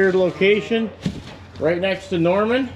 third location, right next to Norman.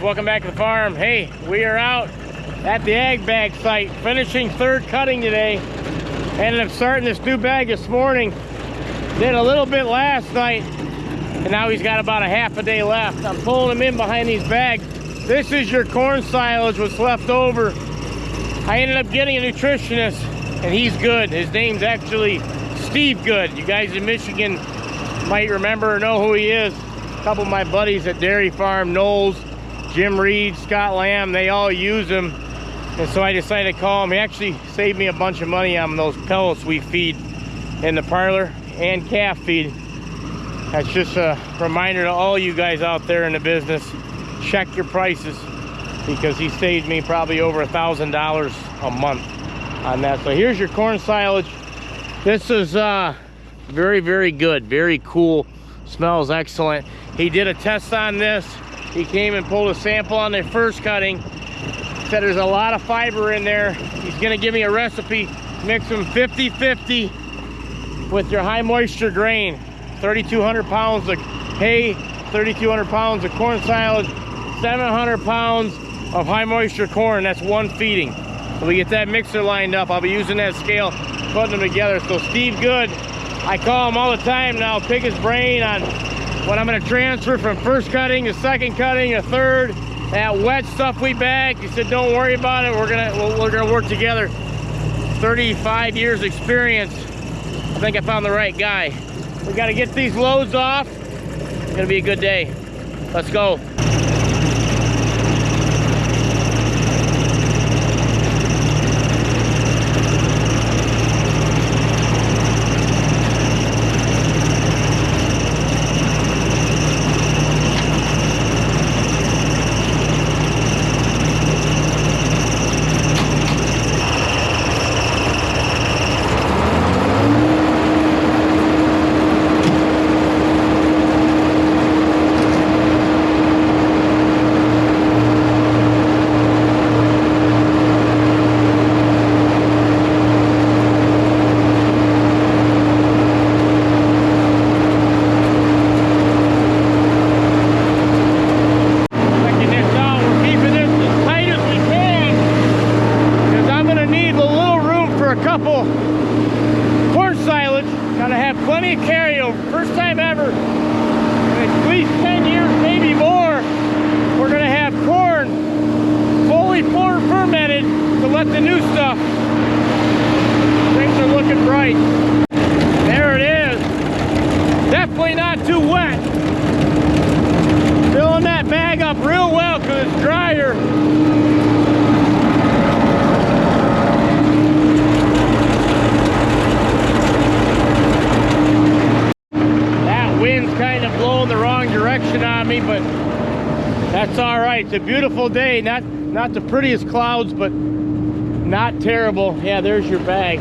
Welcome back to the farm. Hey, we are out at the ag bag site finishing third cutting today. Ended up starting this new bag this morning. Did a little bit last night, and now he's got about a half a day left. I'm pulling him in behind these bags. This is your corn silage, what's left over. I ended up getting a nutritionist, and he's good. His name's actually Steve Good. You guys in Michigan might remember or know who he is. A couple of my buddies at Dairy Farm, Knowles, Jim Reed, Scott Lamb, they all use them. And so I decided to call him. He actually saved me a bunch of money on those pellets we feed in the parlor and calf feed. That's just a reminder to all you guys out there in the business. Check your prices, because he saved me probably over $1,000 a month on that. So here's your corn silage. This is very, very good. Very cool. Smells excellent. He did a test on this. He came and pulled a sample on their first cutting. Said there's a lot of fiber in there. He's gonna give me a recipe. Mix them 50-50 with your high moisture grain. 3,200 pounds of hay, 3,200 pounds of corn silage, 700 pounds of high moisture corn. That's one feeding. So we get that mixer lined up. I'll be using that scale, putting them together. So Steve Good, I call him all the time now, pick his brain on what I'm going to transfer from first cutting to second cutting to third. That wet stuff we bag, he said don't worry about it, we're gonna work together. 35 years experience. I think I found the right guy. We got to get these loads off. It's gonna be a good day. Let's go. Corn silage, gotta have plenty of carryover. First time ever in at least 10 years, maybe more, we're gonna have corn fully fermented to let the new stuff. Things are looking bright. There it is. Definitely not too wet. Filling that bag up real well because it's drier. Kind of blowing the wrong direction on me, but that's all right. It's a beautiful day. Not the prettiest clouds, but not terrible. Yeah, there's your bag.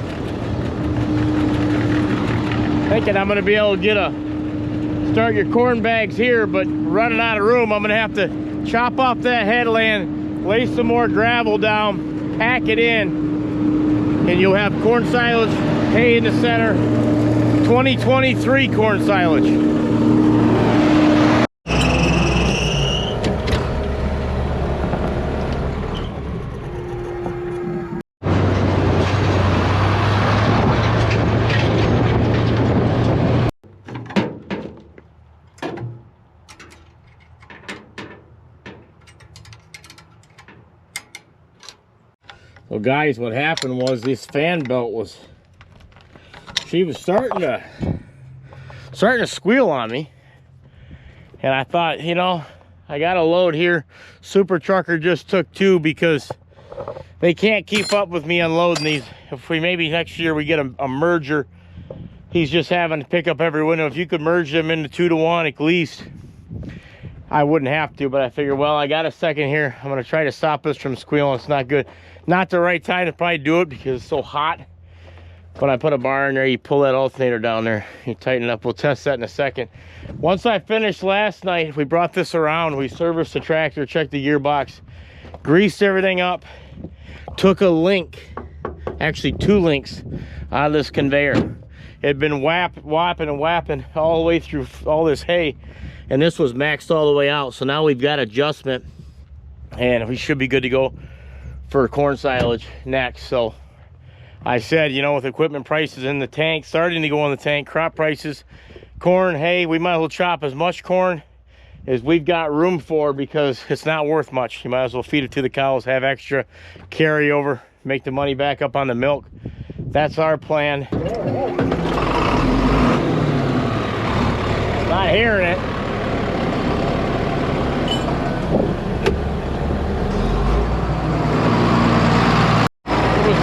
Thinking I'm going to be able to start your corn bags here, but running out of room. I'm going to have to chop off that headland, lay some more gravel down, pack it in, and you'll have corn silage, hay in the center. 2023 corn silage. Well, guys, what happened was this fan belt was, she was starting to squeal on me, and I thought, you know, I got a load here. Super Trucker just took two because they can't keep up with me unloading these. If we maybe next year we get a merger, he's just having to pick up every window. If you could merge them into 2-to-1 at least, I wouldn't have to, but I figure, well, I got a second here. I'm gonna try to stop this from squealing. It's not good. Not the right time to probably do it because it's so hot. When I put a bar in there, you pull that alternator down there, you tighten it up. We'll test that in a second. Once I finished last night, we brought this around, we serviced the tractor, checked the gearbox, greased everything up, took a link, actually 2 links out of this conveyor. It had been whapping and whapping all the way through all this hay, and this was maxed all the way out. So now we've got adjustment, and we should be good to go for corn silage next. So I said, you know, with equipment prices in the tank, starting to go in the tank, crop prices, corn, hay, we might as well chop as much corn as we've got room for, because it's not worth much. You might as well feed it to the cows, have extra carryover, make the money back up on the milk. That's our plan. Not hearing it.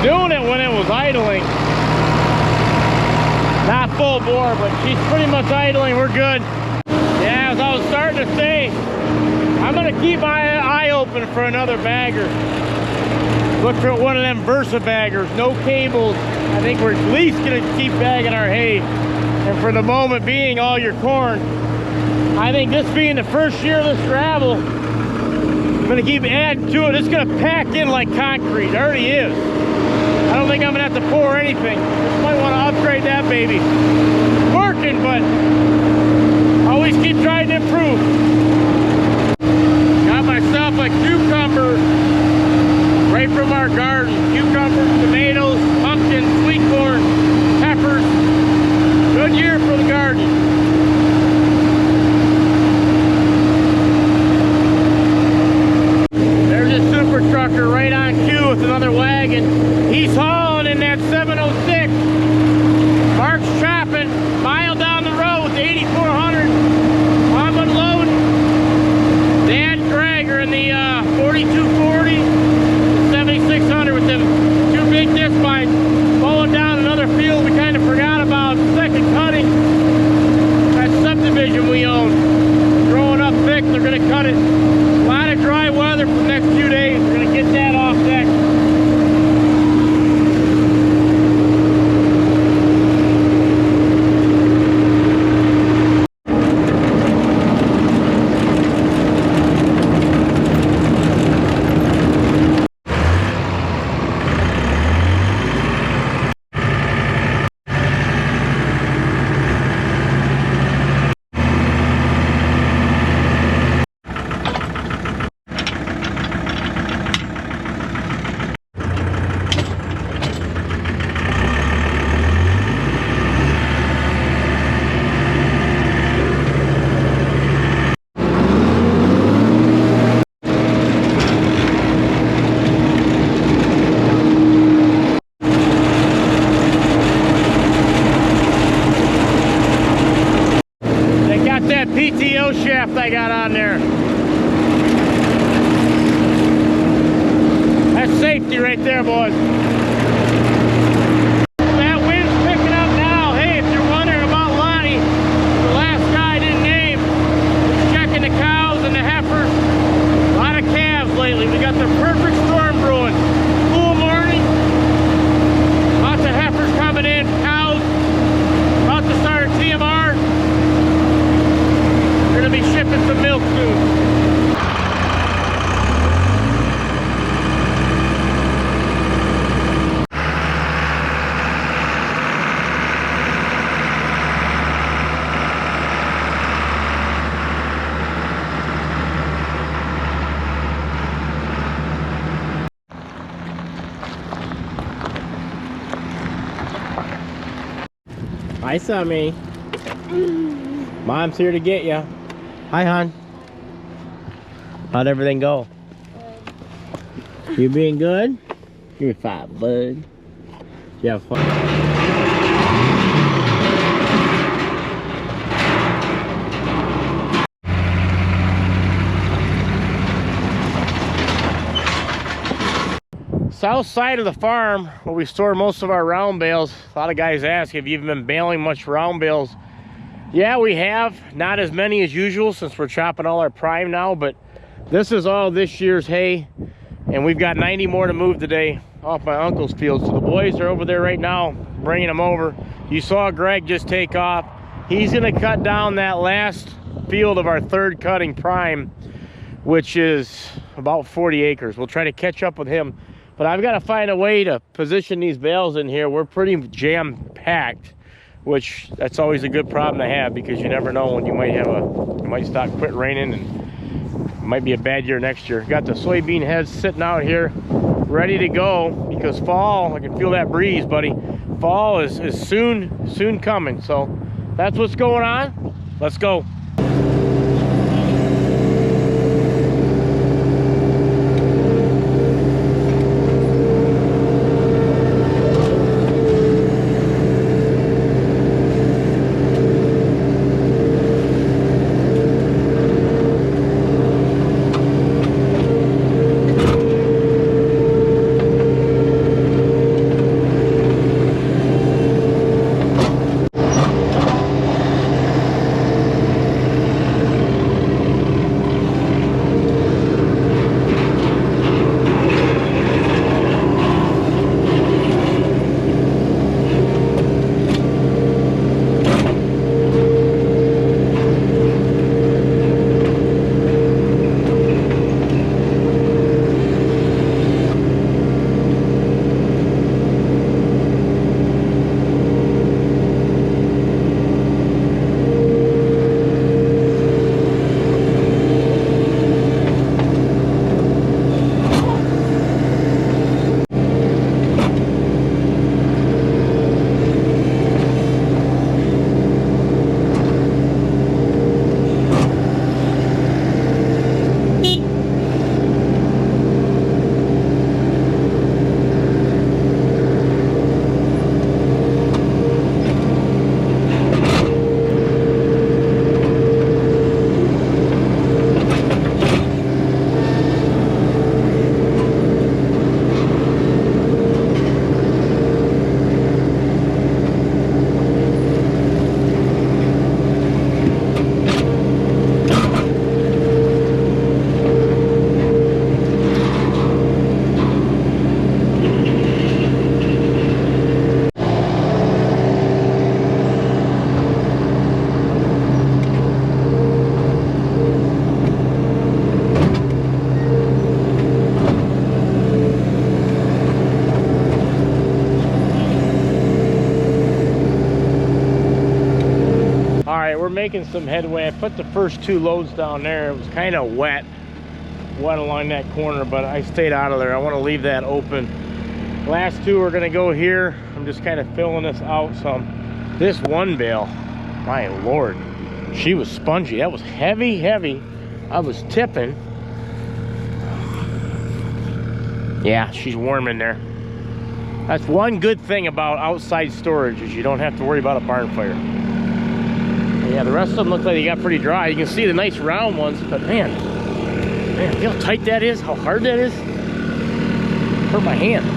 Doing it when it was idling, not full bore, but she's pretty much idling. We're good. Yeah, as I was starting to say, I'm gonna keep my eye open for another bagger. Look for one of them Versa baggers, no cables. I think we're at least gonna keep bagging our hay, and for the moment being, all your corn. I think this being the first year of this gravel, I'm gonna keep adding to it. It's gonna pack in like concrete. It already is. I don't think I'm gonna have to pour anything. Just might want to upgrade that baby. Working, but always keep trying to improve. Got myself a cucumber right from our garden. Cucumbers, tomatoes, pumpkins, sweet corn, peppers. Good year for the garden. There's a super trucker right on cue with another wagon. He's hauling in that 706. Mark's chopping, mile down the road with the 8400. I'm unloading. Dan Dragger in the 4240, 7600 with them 2 big disc bines. Mowing down another field we kind of forgot about. Second cutting. That subdivision we own. Growing up thick, they're going to cut it. A lot of dry weather for the next few days. We're going to get that off next. PTO shaft I got on there. That's safety right there, boys. That wind's picking up now. Hey, if you're wondering about Lonnie, the last guy I didn't name, was checking the cows and the heifers. A lot of calves lately. We got the perfect storm brewing. Cool morning. Lots of heifers coming in. Cows. About to start a TMR. We're going to be shipping some milk soon. Hi, Sammy. Mom's here to get you. Hi, hon. How'd everything go? Good. You being good? You're fine, bud. You have fun. south side of the farm where we store most of our round bales. A lot of guys ask, have you even been baling much round bales? Yeah, we have. Not as many as usual since we're chopping all our prime now, but this is all this year's hay, and we've got 90 more to move today off my uncle's field. So the boys are over there right now bringing them over. You saw Greg just take off. He's going to cut down that last field of our third cutting prime, which is about 40 acres. We'll try to catch up with him, but I've got to find a way to position these bales in here. We're pretty jam-packed, which that's always a good problem to have, because you never know when you might start quit raining and it might be a bad year next year. Got the soybean heads sitting out here ready to go, because fall, I can feel that breeze, buddy. Fall is soon coming. So that's what's going on. Let's go. Making some headway. I put the first two loads down there. It was kind of wet along that corner, but I stayed out of there. I want to leave that open. Last two are going to go here. I'm just kind of filling this out some. This one bale, my lord, she was spongy. That was heavy. I was tipping. Yeah, she's warm in there. That's one good thing about outside storage, is you don't have to worry about a barn fire. Yeah, the rest of them look like they got pretty dry. You can see the nice round ones, but man, see how tight that is, how hard that is? Hurt my hand.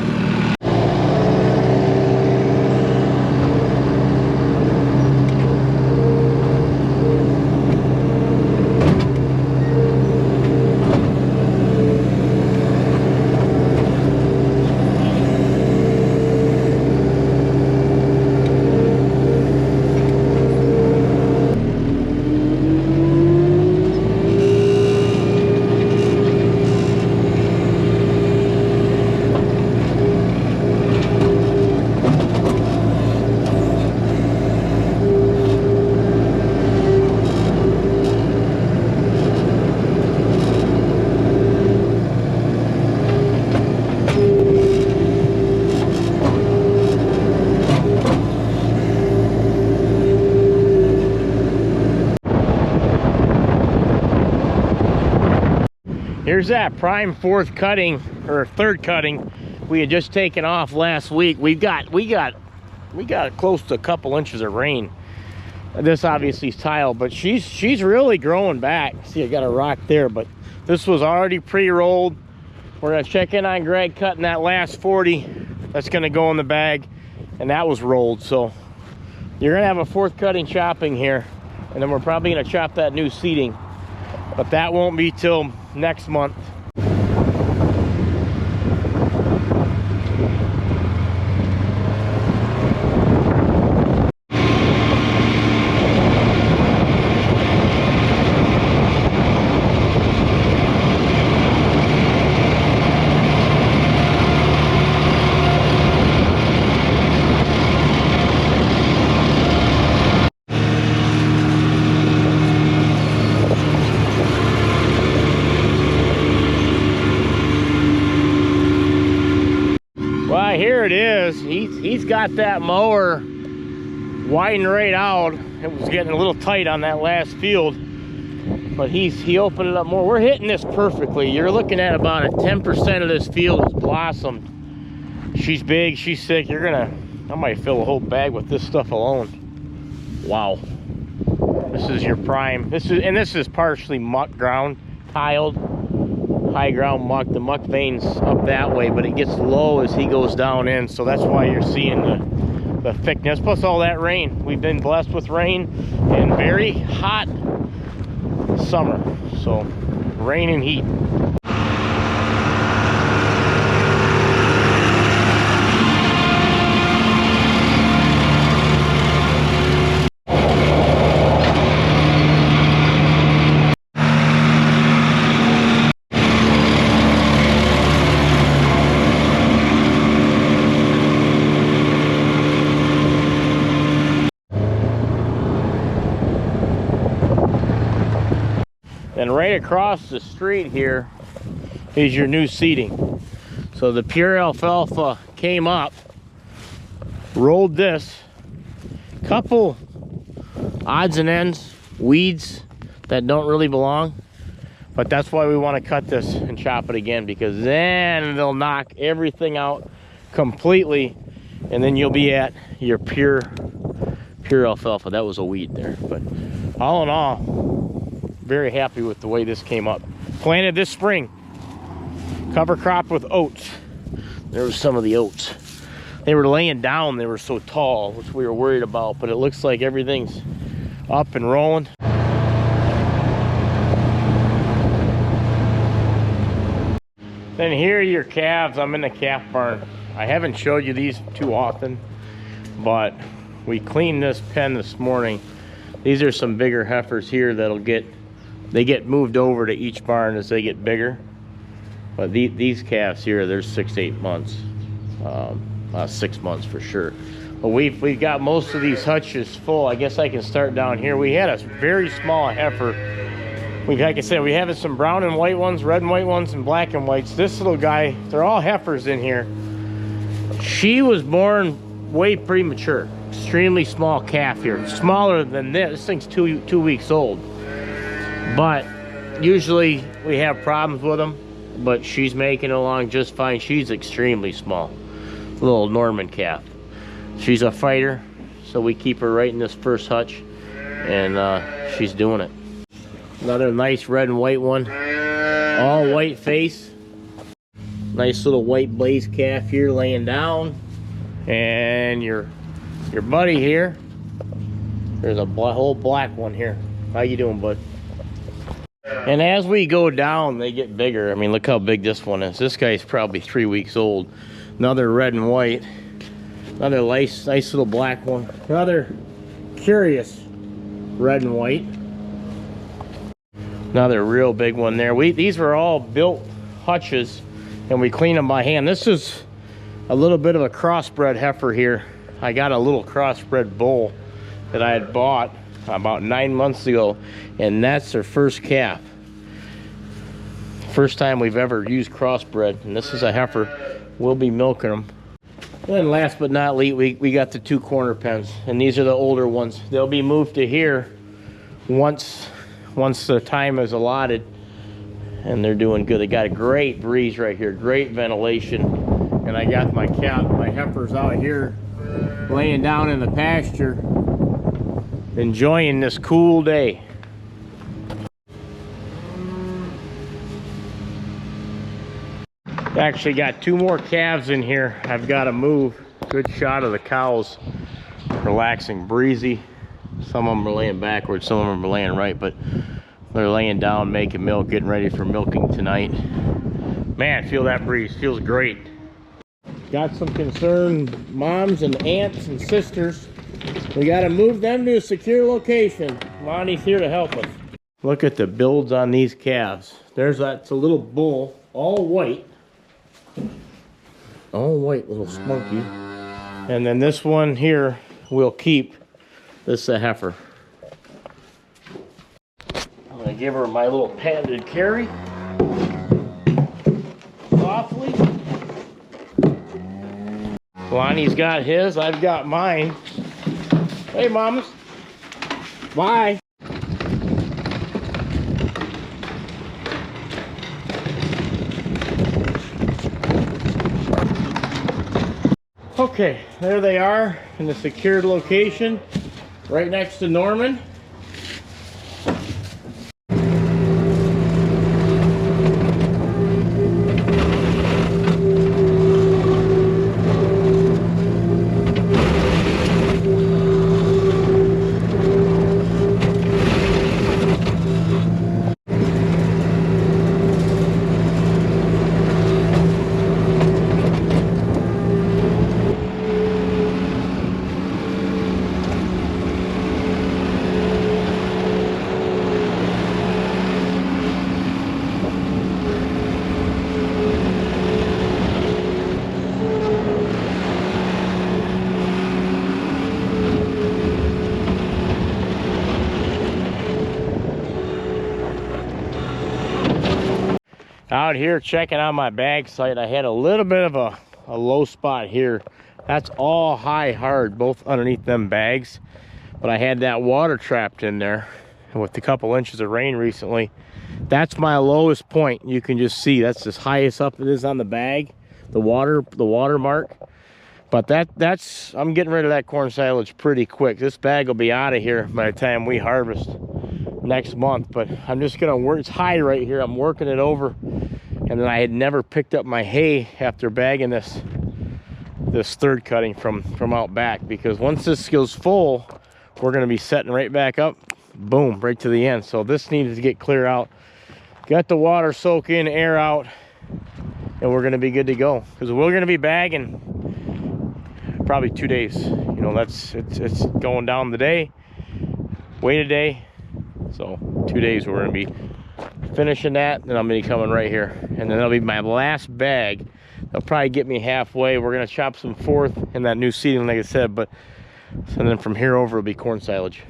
Here's that prime fourth cutting, or third cutting, we had just taken off last week. We got close to a couple inches of rain. This obviously is tile, but she's really growing back. See, I got a rock there, but this was already pre-rolled. we're gonna check in on Greg cutting that last 40. That's gonna go in the bag, and that was rolled. So you're gonna have a fourth cutting chopping here, and then we're probably gonna chop that new seating, but that won't be till next month. Well, here it is. He's got that mower widened right out. It was getting a little tight on that last field, but he opened it up more. We're hitting this perfectly. You're looking at about a 10% of this field is blossomed. She's big, she's thick. I might fill a whole bag with this stuff alone. Wow. This is your prime. This is partially muck ground, tiled. High ground muck. The muck vein's up that way, but it gets low as he goes down in, so that's why you're seeing the thickness, plus all that rain. We've been blessed with rain and very hot summer, so rain and heat. And right across the street here is your new seating. So the pure alfalfa came up, rolled this, couple odds and ends, weeds that don't really belong, but that's why we want to cut this and chop it again, because then they'll knock everything out completely, and then you'll be at your pure alfalfa. That was a weed there, but all in all, very happy with the way this came up. Planted this spring, cover cropped with oats. There was some of the oats. They were laying down, they were so tall, which we were worried about, but it looks like everything's up and rolling. Then here are your calves. I'm in the calf barn. I haven't showed you these too often, but we cleaned this pen this morning. These are some bigger heifers here that'll get moved over to each barn as they get bigger. But these calves here, they're 6 to 8 months. 6 months for sure. But we've got most of these hutches full. I guess I can start down here. We had a very small heifer. Like I said, we have some brown and white ones, red and white ones, and black and whites. This little guy, they're all heifers in here. She was born way premature. Extremely small calf here. Smaller than this. This thing's two weeks old. But usually we have problems with them, but she's making it along just fine. She's extremely small, little Norman calf. She's a fighter, so we keep her right in this first hutch, and she's doing it. Another nice red and white one, all white face. Nice little white blaze calf here laying down, and your buddy here. There's a whole black one here. How you doing, bud? And as we go down, they get bigger. I mean, look how big this one is. This guy's probably 3 weeks old. Another red and white. Another nice little black one. Another curious red and white. Another real big one there. These were all built hutches, and we clean them by hand. This is a little bit of a crossbred heifer here. I got a little crossbred bull that I had bought about 9 months ago, and that's her first calf. First time we've ever used crossbred, and this is a heifer. We'll be milking them. And then last but not least, we got the 2 corner pens, and these are the older ones. They'll be moved to here once the time is allotted, and they're doing good. They got a great breeze right here, great ventilation, and I got my heifers out here laying down in the pasture, enjoying this cool day. Actually got 2 more calves in here I've got to move. Good shot of the cows relaxing, breezy. Some of them are laying backwards, some of them are laying right, but they're laying down, making milk, getting ready for milking tonight. Man, feel that breeze, feels great. Got some concerned moms and aunts and sisters. We got to move them to a secure location. Lonnie's here to help us. Look at the builds on these calves. That's a little bull, all white. All white little spunky. And then this one here we'll keep. This is a heifer. I'm gonna give her my little patented carry. Softly. Lonnie's got his, I've got mine. Hey, mamas. Bye. Okay, there they are in the secured location, right next to Norman. Out here checking on my bag site, I had a little bit of a low spot here. That's all high hard, both underneath them bags. But I had that water trapped in there. And with a couple inches of rain recently, that's my lowest point. You can just see that's as highest up it is on the bag, the water mark. But that's I'm getting rid of that corn silage pretty quick. This bag will be out of here by the time we harvest next month. But I'm just gonna work, it's high right here, I'm working it over. And then I had never picked up my hay after bagging this third cutting from out back, because once this goes full, we're gonna be setting right back up, boom, right to the end. So this needs to get clear out, got the water soak in, air out, and we're gonna be good to go, because we're gonna be bagging probably 2 days. You know, it's going down the day, wait a day. So 2 days we're gonna be finishing that, and I'm gonna be coming right here, and then that'll be my last bag. They'll probably get me halfway. We're gonna chop some fourth in that new seeding, like I said, but and then from here over it'll be corn silage.